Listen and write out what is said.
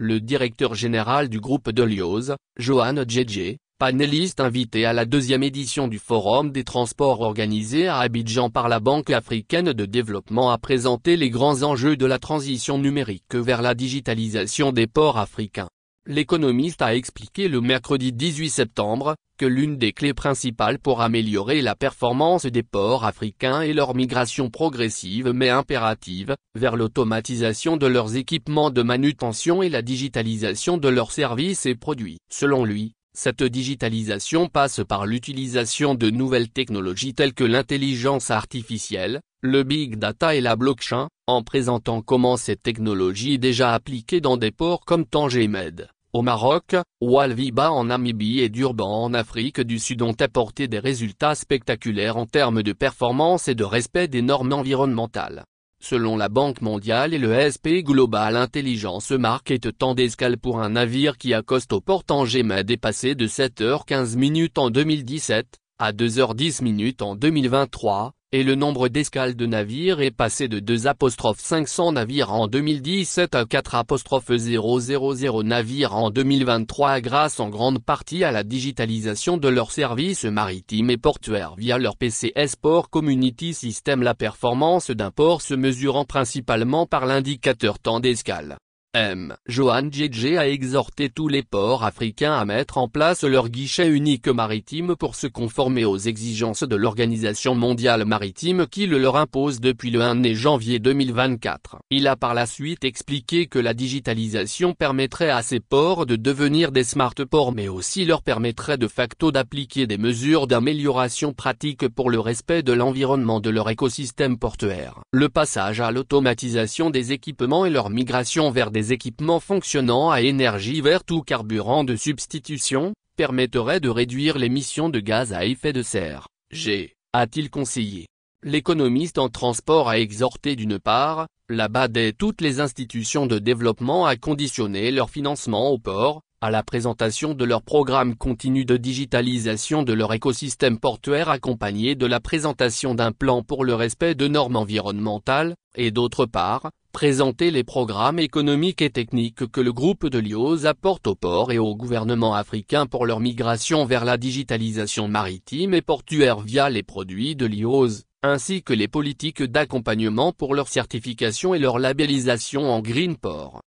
le directeur général du groupe de Lios, Johan Djedje, panéliste invité à la deuxième édition du Forum des transports organisé à Abidjan par la Banque africaine de développement, a présenté les grands enjeux de la transition numérique vers la digitalisation des ports africains. L'économiste a expliqué le mercredi 18 septembre, que l'une des clés principales pour améliorer la performance des ports africains est leur migration progressive mais impérative, vers l'automatisation de leurs équipements de manutention et la digitalisation de leurs services et produits. Selon lui, cette digitalisation passe par l'utilisation de nouvelles technologies telles que l'intelligence artificielle, le big data et la blockchain, en présentant comment ces technologies déjà appliquées dans des ports comme Tanger Med, au Maroc, Walviba en Namibie et Durban en Afrique du Sud ont apporté des résultats spectaculaires en termes de performance et de respect des normes environnementales. Selon la Banque mondiale et le SP Global Intelligence, market temps d'escale pour un navire qui accoste au port Tanger Med est passé de 7h15 en 2017, à 2h10 en 2023, et le nombre d'escales de navires est passé de 2,500 navires en 2017 à 4,000 navires en 2023 grâce en grande partie à la digitalisation de leurs services maritimes et portuaires via leur PCS Port Community System. La performance d'un port se mesurant principalement par l'indicateur temps d'escale. Johan Djedje a exhorté tous les ports africains à mettre en place leur guichet unique maritime pour se conformer aux exigences de l'Organisation mondiale maritime qui le leur impose depuis le 1er janvier 2024. Il a par la suite expliqué que la digitalisation permettrait à ces ports de devenir des smart ports mais aussi leur permettrait de facto d'appliquer des mesures d'amélioration pratique pour le respect de l'environnement de leur écosystème portuaire. Le passage à l'automatisation des équipements et leur migration vers des équipements fonctionnant à énergie verte ou carburant de substitution, permettrait de réduire l'émission de gaz à effet de serre, a-t-il conseillé. L'économiste en transport a exhorté d'une part, la BAD et toutes les institutions de développement à conditionner leur financement au port, à la présentation de leur programme continu de digitalisation de leur écosystème portuaire accompagné de la présentation d'un plan pour le respect de normes environnementales, et d'autre part, présenter les programmes économiques et techniques que le groupe de Lios apporte aux ports et aux gouvernements africains pour leur migration vers la digitalisation maritime et portuaire via les produits de Lios, ainsi que les politiques d'accompagnement pour leur certification et leur labellisation en Green Port.